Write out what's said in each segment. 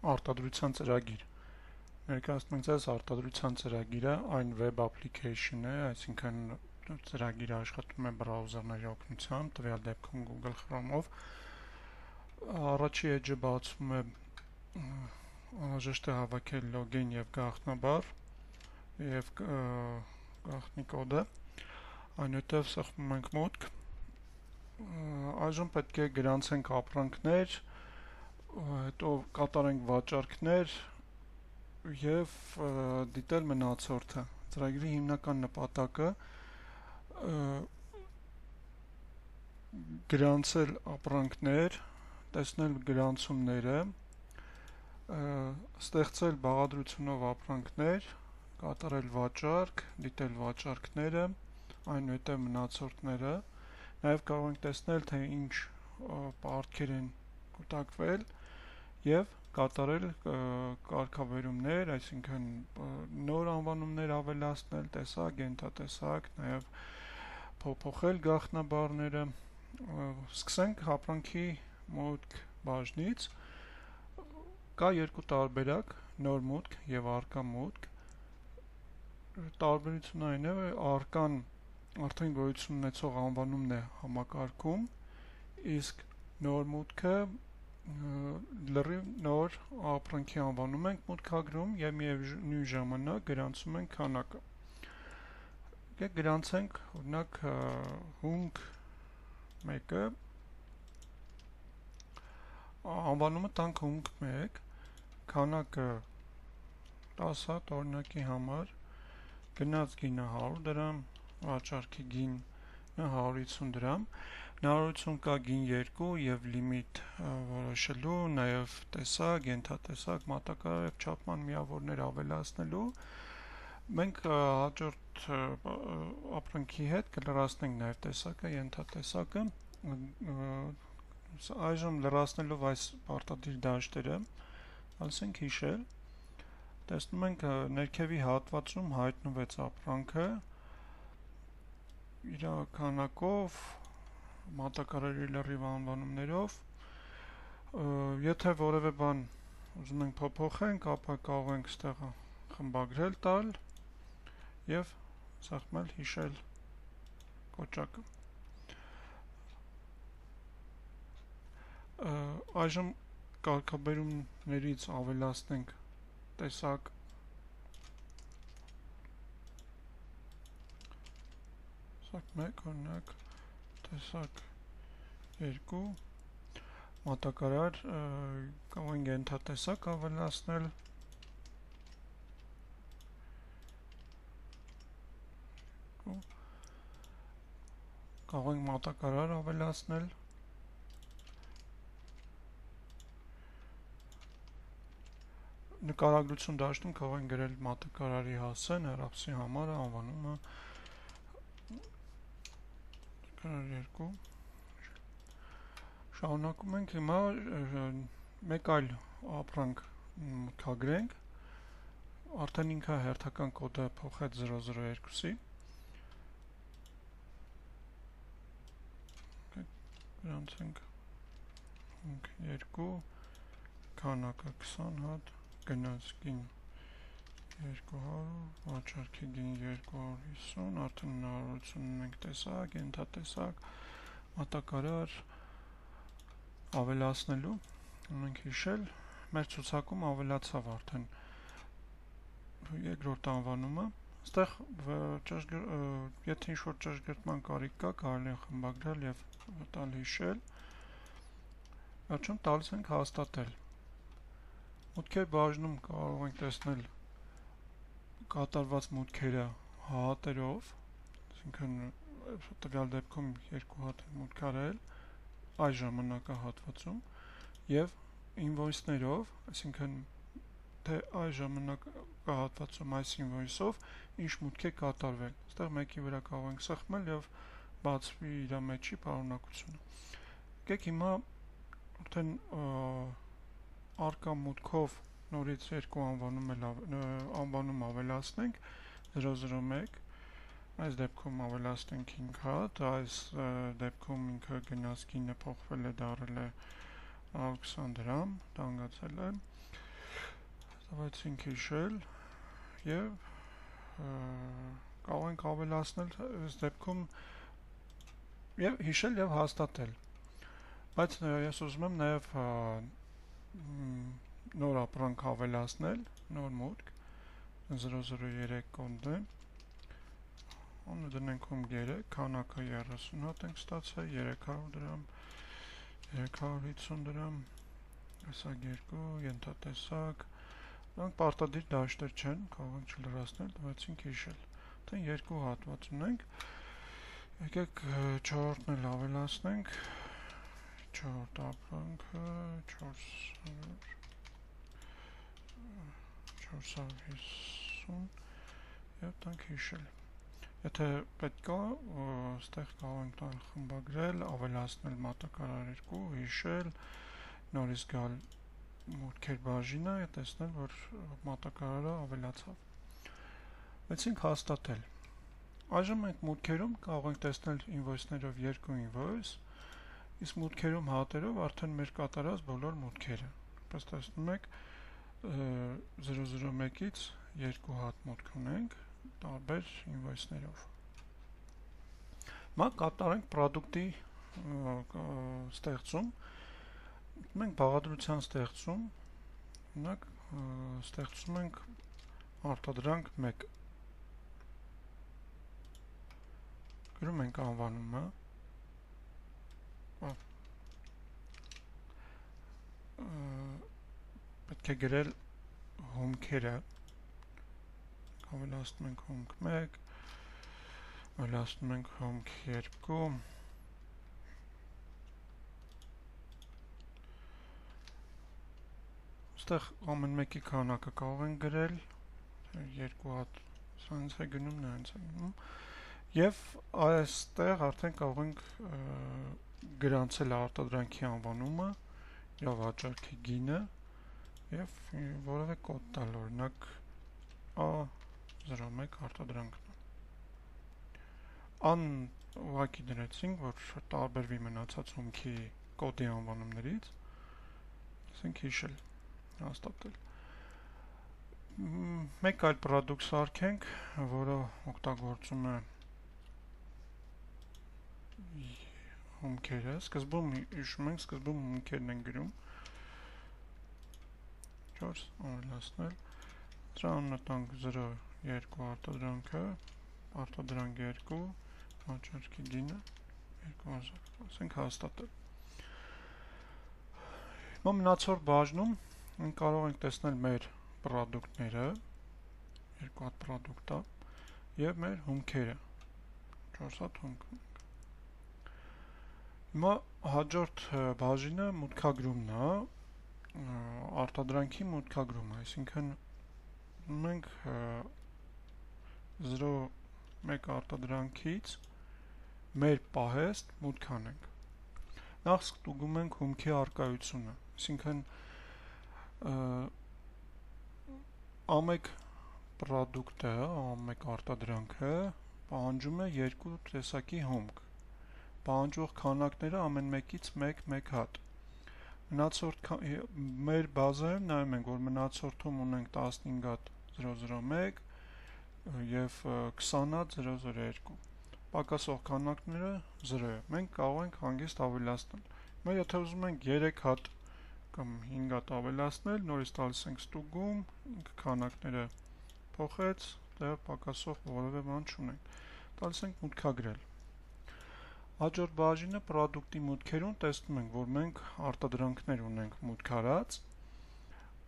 արտադրության ծրագիր։ Ներկայացնում ենք ձեզ արտադրության ծրագիրը, այն web application է, այսինքն ծրագիրը աշխատում է բրաուզերների օգնությամբ, տվյալ դեպքում Google Chrome-ով։ Առաջի էջը բացվում է, անհրաժեշտ է հավաքել լոգին եւ գաղտնաբար եւ գաղտնի կոդը, այնուհետև սեղմում ենք մուտք։ Այժմ պետք է գրանցենք ապրանքներ, հետո կատարենք վաճառքներ եւ դիտել մնացորդը։ Ծրագրի հիմնական նպատակը գրանցել ապրանքներ, տեսնել գրանցումները, ստեղծել բաղադրությունով ապրանքներ, կատարել վաճառք, դիտել վաճառքները, այնուհետև մնացորդները, նաև կարող ենք տեսնել, թե ինչ պարտքեր են կուտակվել եւ կատարել կարգավերումներ, այսինքն նոր անվանումներ ավելացնել, տեսակ, ենթատեսակ, նաև փոփոխել գաղտնաբառները։ Սկսենք ապրանքի մուտք բաժնից։ Կա երկու տարբերակ՝ նոր մուտք եւ առկա մուտք։ Տարբերությունն այն է, որ առկան արդեն գոյություն ունեցող անվանումն է համակարգում, իսկ նոր մուտքը լրիվ նոր ապրանքի անվանում ենք մուտքագրում եւ միևնույն ժամանակ գրանցում ենք քանակը։ Եկեք գրանցենք օրինակ հունգ 1-ը, անվանումը տանք հունգ 1, քանակը 10 հատ օրինակի համար, գնաց գինը 100 դրամ, վաճառքի գինը 150 դրամ, հնարավորություն կա գին 2 եւ լիմիտ որոշելու, նաեւ տեսակ, ենթատեսակ, մատակարար եւ չափման միավորներ ավելացնելու։ Մենք հաջորդ ապրանքի հետ կլրացնենք նաեւ տեսակը, ենթատեսակը։ Այժմ լրացնելով այս պարտադիր դաշտերը, ասենք հիշել, տեսնում ենք ներքևի հատվածում հայտնվեց ապրանքը իր քանակով, մատակարարի լրիվ անվանումներով։ Եթե որևէ բան ուզում ենք փոփոխենք, ապա կարող ենք ստեղ խմբագրել տալ եւ սեղմել հիշել կոճակը։ Այժմ կարգաբերումներից ավելացնենք տեսակ, տեսակ 1, օրինակ տեսակ 2, մատակարար, կարող ենք ենթատեսակ ավելացնել, կարող ենք մատակարար ավելացնել, նկարագրություն դաշտում կարող են գրել մատակարարի հասցեն, հեռախոսի համարը, անվանումը, նկարար 2։ Շարունակում ենք հիմա մեկ այլ ապրանք մուտքագրենք, արդեն ինքը հերթական կոդը փոխեց 002-ի։ Գրանցենք 2, քանակը 20 հատ, գնաց գին 200, վաճառքի գին 250, արդեն հնարավորություն ունենք տեսակ, ենթատեսակ, մատակարար ավելացնելու, ունենք հիշել, մեր ցուցակում ավելացավ արդեն երկրորդ անվանումը, այստեղ եթե ինչ-որ ճշգրտման կարիք կա, կարելի է խմբագրել եւ տալ հիշել, վերջում տալիս ենք հաստատել։ Մուտքեր բաժնում կարող ենք տեսնել կատարված մուտքերը հատերով, այսինքն տվյալ դեպքում 2 հատ մուտք արել այս ժամանակահատվածում եւ ինվոյսներով, այսինքն թե այս ժամանակահատվածում այս ինվոյսով ինչ մուտք է կատարվել։ Այստեղ մեկի վրա կարող ենք սեղմել եւ բացվի իր մեջի պարունակությունը։ Եկեք հիմա արդեն առկա մուտքով նորից երկու անվանում ավելացնենք 001, այս դեպքում ավելացնենք 5 հատ, այս դեպքում ինքը գնաց գինը փոխվել է, դառել է 20 դրամ, տանգացել է, տվեցինք հիշել եւ կարող ենք ավելացնել այս դեպքում եւ հիշել եւ հաստատել, բայց ես ուզում եմ նաեւ նոր ապրանք ավելացնել, նոր մուտք 003 կոդ է, դնենք հում 3, քանակը 30 հատ ենք ստացել, 300 դրամ, 350 դրամ, տեսակ 2, ենթատեսակ, դրանք պարտադիր դաշտեր չեն, կարող ենք չլրացնել, տվեցինք հիշել, դեն 2 հատված ունենք, եկեք 4-ն էլ ավելացնենք, 4 ապրանքը, 450 և տանք հիշել։ Եթե պետք է, ստեղ կարող ենք խմբագրել, ավելացնել մատակարար 2, հիշել, նորից գալ մուտքեր բաժինը և տեսնել, որ մատակարարը ավելացավ։ Վեցինք հաստատել։ Այժմ մենք մուտքերում կարող ենք տեսնել ինվոյսներով 2 ինվոյս, իսկ մուտքերում հատերով արդեն մեր կատարած բոլոր մուտքերը։ Պես տեսնում եք 001-ից 2 հատ մուտք ունենք տարբեր ինվոյսներով։ Հիմա կատարենք պրոդուկտի ստեղծում, մենք բաղադրության ստեղծում, ունակ ստեղծում ենք արտադրանք 1, գրում ենք անվանումը, պետք է գրել հումքերը, ավելացնում ենք հումք 1, ավելացնում ենք հումք 2, ստեղ ամեն մեկի քանակը կարող ենք գրել, 2 հատ սանց է գնում, նայենց է գնում, և այստեղ արդեն կարող ենք գրանցել արտադրանքի անվանումը, և վաճառքի գինը, և որևէ կոդ տալ, օրինակ A01 արտադրանքն է։ Ան ուղղակի դրեցինք, որ տարբերվի մնացած հումքի կոդի անվանումներից, ասենք հիշել, հաստատել։ Մեկ այլ պրոդուկտ սարքենք, որը օգտագործում է հումքերը, սկզբում հիշում ենք, սկզբում հումքերն են գրում, 4 ավելացնել, դրա անունը տանք 02 արտադրանքը, արտադրանք 2, վաճառքի գինը 2000, ասենք հաստատել։ Հիմա մնացող բաժնում մենք կարող ենք տեսնել մեր պրոդուկտները, 2 հատ պրոդուկտ է, և մեր հումքերը, 4 հատ հումք ունենք։ Հիմա հաջորդ բաժինը մուտքագրումն է, արտադրանքի մուտքագրումը, այսինքն մենք 0.1 արտադրանքից մեր պահեստ մուտք անենք։ Նախ ստուգում ենք հումքի առկայությունը, այսինքն ամեկ պրոդուկտը, ամեկ արտադրանքը պահանջում է 2 տեսակի հումք, պահանջող քանակները ամեն մեկից 1 հատ։ Մեր բազայում նայում ենք, որ մնացորդում ունենք 15 հատ 001 և 20 հատ 002, պակասող քանակները 0 է, մենք կարող ենք հանգիստ ավելացնել, հիմա եթե ուզում ենք 3 հատ կամ 5 հատ ավելացնել, նորից տալիս ենք ստուգում, քանակները փոխեց, դեռ պակասող որևէ բան չունենք, տալիս ենք մուտքագրել։ Հաջորդ բաժինը պրոդուկտի մուտքերում տեսնում ենք, որ մենք արտադրանքներ ունենք մուտքարած,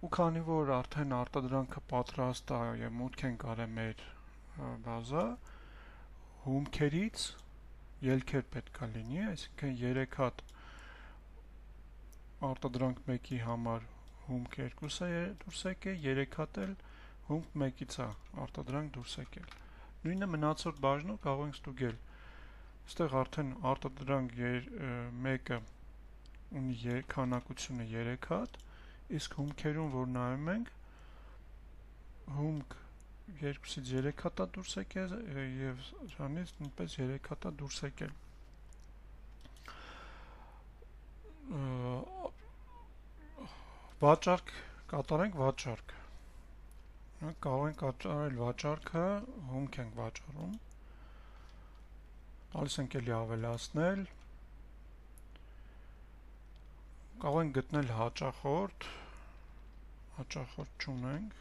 ու քանի որ արդեն արտադրանքը պատրաստ է և մուտք ենք արել մեր բազա, հումքերից ելքեր պետք է լինի, այսինքն 3 հատ արտադրանք 1-ի համար հումք 2 է դուրս եկել, 3 հատ էլ հումք 1-ից է արտադրանք դուրս եկել։ Նույնը մնացորդ բաժնում կարող ենք ստուգել։ Ստեղ արդեն արտադրանք 1-ը ունի քանակությունը 3 հատ, իսկ հումքերում, որ նայում ենք, հումք 2-ից 3 հատ է դուրս եկել և դրանից նույնպես 3 հատ է դուրս եկել։ Վաճառք, կատարենք վաճառք։ Կարող ենք կատարել վաճառքը, հումք ենք վաճառում, տալիս ենք էլի ավելացնել, կարող ենք գտնել հաճախորդ չունենք,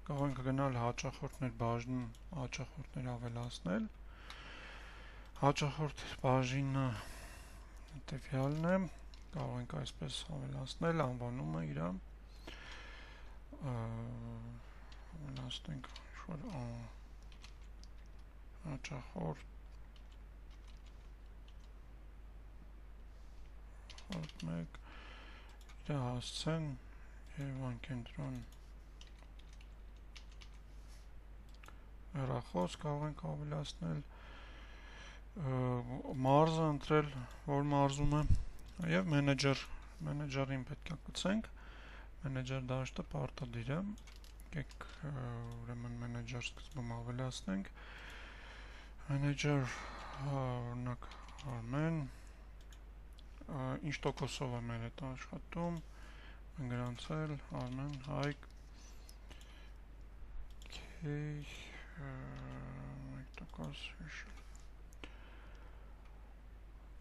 կարող ենք գնալ հաճախորդներ բաժնում, հաճախորդներ ավելացնել, հաճախորդ բաժինը տվյալն է, կարող ենք այսպես ավելացնել, անվանումը իրա, ավելացնենք ինչ-որ հաճախորդ 1 իրա հասցեն Երևան կենտրոն հեռախոս կարող ենք ավելացնել, մարզը ընտրել, որ մարզում է, և մենեջերին պետք է կցենք, մենեջեր դաշտը պարտադիր է, եկեք ուրեմն մենեջեր սկզբում ավելացնենք, մենեջեր օրինակ Արմեն, ինչ տոկոսով է մեր հետ աշխատում, մենք գրանցել Արմեն Հայկ K 1%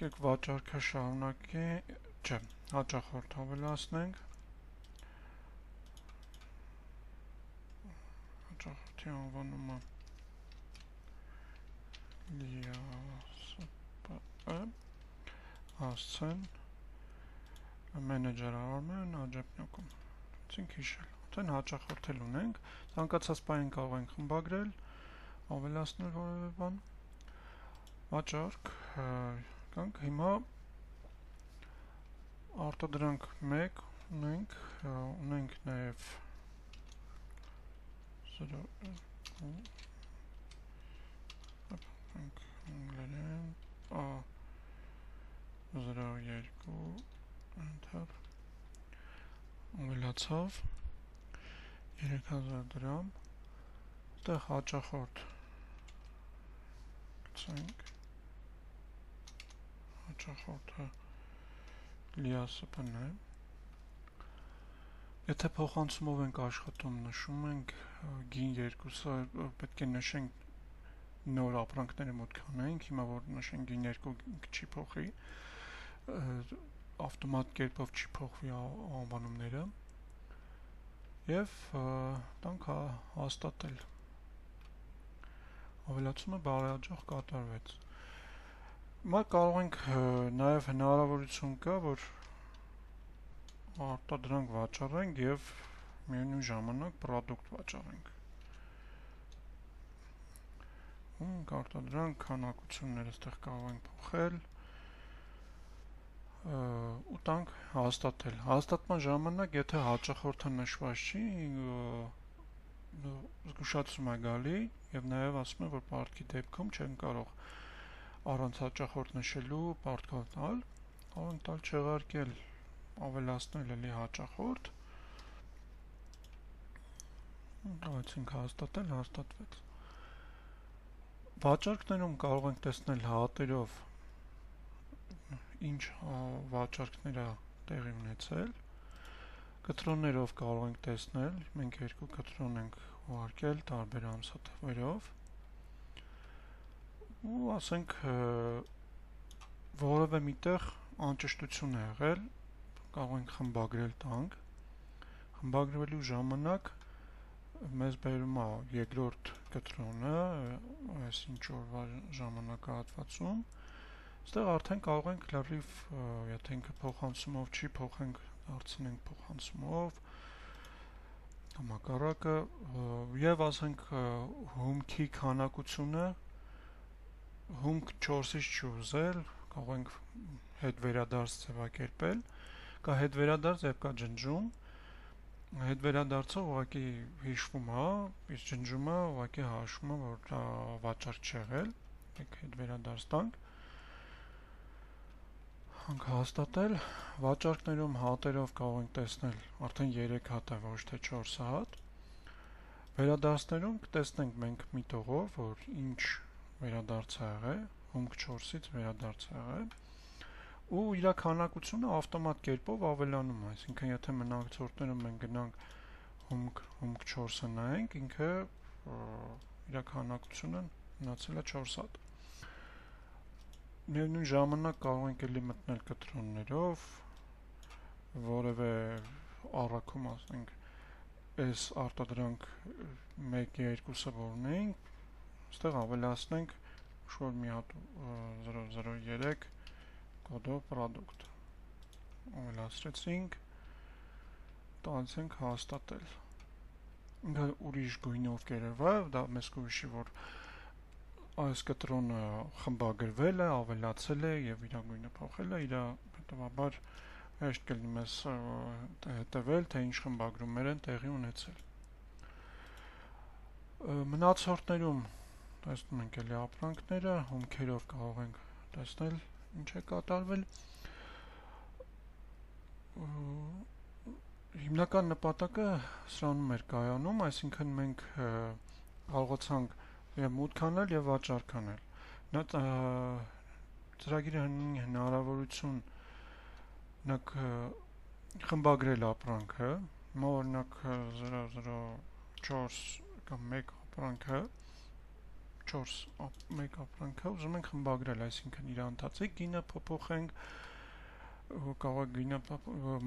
եկեք վաճառքը շարունակի, չէ, հաճախորդ ավելացնենք, հաճախորդի անվանումը Լիասպը հասցեն մենեջեր Արմեն Աջապնյակում ցինք հիշել, արդեն հաճախորդել ունենք, ցանկացած բան կարող ենք խմբագրել, ավելացնել որևէ բան, վաճառք կանք, հիմա արտադրանք 1 ունենք նաև 02 enter ավելացավ 3000 դրամ, այդտեղ հաճախորդ գցենք, հաճախորդը Լիասպն է, եթե փոխանցումով ենք աշխատում, նշում ենք գին երկուսը, պետք է նշենք նոր ապրանքները մոտ կանենք, հիմա որ նշենք գին երկու չի փոխի, ավտոմատ կերպով չի փոխվի անվանումները և տանք հաստատել, ավելացումը բարեհաջող կատարվեց։ Հիմա կարող ենք նաև հնարավորություն կա, որ արտադրանք վաճառենք և միևնույն ժամանակ պրոդուկտ վաճառենք։ Արտադրանք քանակությունները այստեղ կարող ենք փոխել ու տանք հաստատել։ Հաստատման ժամանակ, եթե հաճախորդը նշված չի, զգուշացում է գալի և նաև ասում է, որ պարտքի դեպքում չեն կարող առանց հաճախորդ նշելու պարտք տալ, կարող ենք տալ չեղարկել, ավելացնել էլի հաճախորդ, կարողացինք հաստատել, հաստատվեց։ Վաճառքներում կարող ենք տեսնել հատերով ինչ վաճառքներ է տեղի ունեցել, կտրոններով կարող ենք տեսնել, մենք երկու կտրոն ենք ուղարկել տարբեր ամսաթվերով ու ասենք որևէ միտեղ անճշտություն է եղել, կարող ենք խմբագրել տանք, խմբագրվելու ժամանակ մեզ բերում է երկրորդ կտրոնը, այս ինչ օրվա ժամանակահատվածում, այստեղ արդեն կարող ենք լրիվ, եթե ինքը փոխանցումով չի, փոխենք, դարձնենք փոխանցումով, համակարգը և ասենք հումքի քանակությունը, հումք 4-ից չի ուզել, կարող ենք հետ վերադարձ ձևակերպել, կա հետ վերադարձ և կա ջնջում, հետ վերադարձը ուղղակի հիշվում է, իսկ ջնջումը ուղղակի հաշվում է, որ դա վաճառք չի եղել, հետ վերադարձ տանք, հաստատել, վաճառքներում հատերով կարող ենք տեսնել արդեն 3 հատ է, ոչ թե 4 հատ, վերադարձներում կտեսնենք մենք միտողով, որ ինչ վերադարձ է եղել, հումք 4-ից վերադարձ է եղել, ու իր քանակությունը ավտոմատ կերպով ավելանում է, այսինքն եթե մնացորդներում մենք գնանք հումք 4-ը նայենք, ինքը իր քանակությունը մնացել է 4 հատ։ Միևնույն ժամանակ կարող ենք էլի մտնել կտրոններով, որևէ առաքում ասենք այս արտադրանք 1-2-ը որ ունեինք, այստեղ ավելացնենք ինչ-որ մի հատ 003 կոդով product ավելացրեցինք, տալիս ենք հաստատել, ինքը ուրիշ գույնով կերևա, դա մեզ կհիշի, որ այս կտրոնը խմբագրվել է, ավելացել է և իր գույնը փոխել է, իր հետևաբար հեշտ կլինի մեզ հետևել, թե ինչ խմբագրումներ են տեղի ունեցել։ Մնացորդներում տեսնում ենք էլի ապրանքները, հումքերով կարող ենք տեսնել ինչ է կատարվել։ Հիմնական նպատակը սրանում էր կայանում, այսինքն մենք կարողացանք և մուտք անել և վաճառք անել։ Ծրագիրը ունի հնարավորություն խմբագրել ապրանքը, օրինակ 004 կամ 1 ապրանքը, 1 ապրանքը ուզում ենք խմբագրել, այսինքն իր ընթացիկ գինը փոփոխենք, կարող է գինը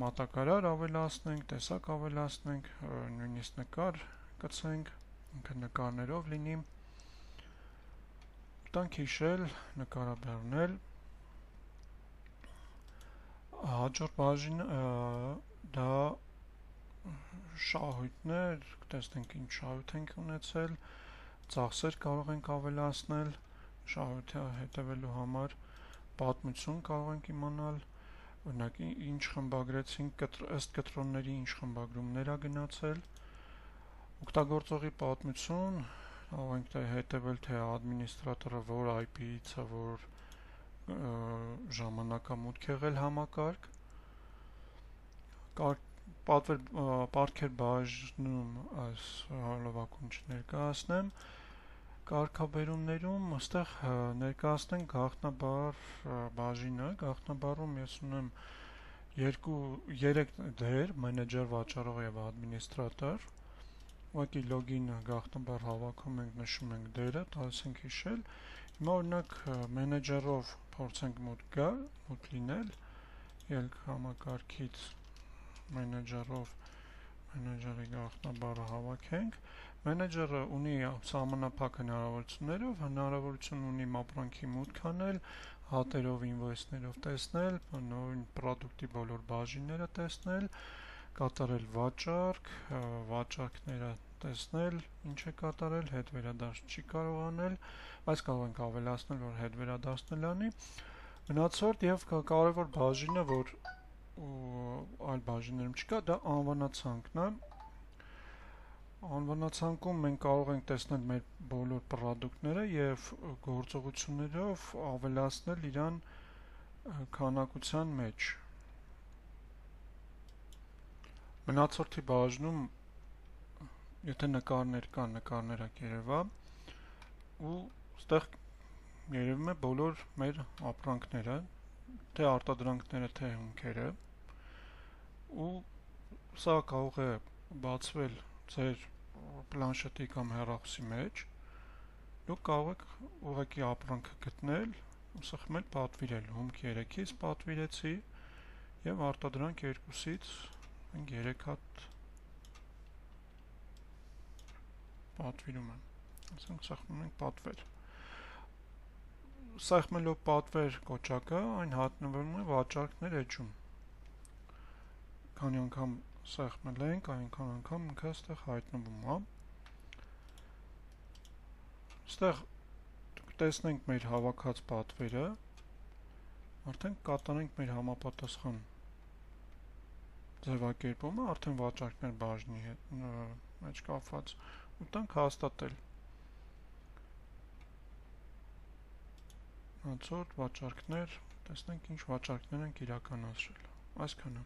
մատակարար ավելացնենք, տեսակ ավելացնենք, նույնիսկ նկար կցենք, ինքը նկարներով լինի, տանք հիշել, նկարաբեռնել, հաջորդ բաժինը դա շահույթներ, տեսնենք ինչ շահույթ ենք ունեցել, ծախսեր կարող ենք ավելացնել, շահույթը հետևելու համար, պատմություն կարող ենք իմանալ, օրինակ ինչ խմբագրեցինք, ըստ կտրոնների ինչ խմբագրումներ ա գնացել, օգտագործողի պատմություն, կարող ենք հետևել, թե ադմինիստրատորը որ IP-ից է, որ ժամանակամուտք եղել համակարգ, պարտքեր բաժնում այս հարլովակում չներկայացնեմ, կարգաբերումներում այստեղ ներկայացնենք գաղտնաբար բաժինը, գաղտնաբարում ես ունեմ 3 դեր, մենեջեր, վաճառող և ադմինիստրատոր, ուղղակի լոգին գաղտնաբար հավաքում ենք, նշում ենք դերը, տալիս ենք հիշել, հիմա օրինակ մենեջերով փորձենք մուտք լինել, ելք համակարգից մենեջերով մենեջերի գաղտնաբարը հավաքենք, մենեջերը ունի սահմանափակ հնարավորություններով, հնարավորություն ունի ապրանքի մուտք անել, հատերով, ինվոյսներով տեսնել, նույն պրոդուկտի բոլոր բաժինները տեսնել, կատարել վաճառք, վաճառքները տեսնել, ինչ է կատարել, հետ վերադարձ չի կարող անել, բայց կարող ենք ավելացնել, որ հետ վերադարձնել անի, մնացորդ և կարևոր բաժինը, որ այլ բաժիններում չկա, դա անվանացանքն է, անվանացանկում մենք կարող ենք տեսնել մեր բոլոր պրոդուկտները և գործողություններով ավելացնել իրան քանակության մեջ։ Մնացորդի բաժնում, եթե նկարներ կան, նկարները կերևա ու ստեղ երևում է բոլոր մեր ապրանքները, թե արտադրանքները, թե հումքերը ու սա կարող է բացվել ձեր պլանշետի կամ հեռախոսի մեջ, դուք կարող եք ուղղակի ապրանքը գտնել ու սխմել պատվիրել, հումք 3-ից պատվիրեցի և արտադրանք 2-ից 3 հատ պատվիրում եմ, ասենք սխմում ենք պատվեր, սխմելով պատվեր կոճակը այն հատնվում է վաճառքներ էջում, քանի անգամ սեղմել ենք, այնքան անգամ ինքը այստեղ հայտնվում է։ Այստեղ տեսնենք մեր հավաքած պատվերը, արդեն կատարենք մեր համապատասխան ձևակերպումը, արդեն վաճառքներ բաժնի հետ մեջ կապված ու տանք հաստատել։ Մնացորդ վաճառքներ, տեսնենք ինչ վաճառքներ ենք իրականացրել։ Այսքանը։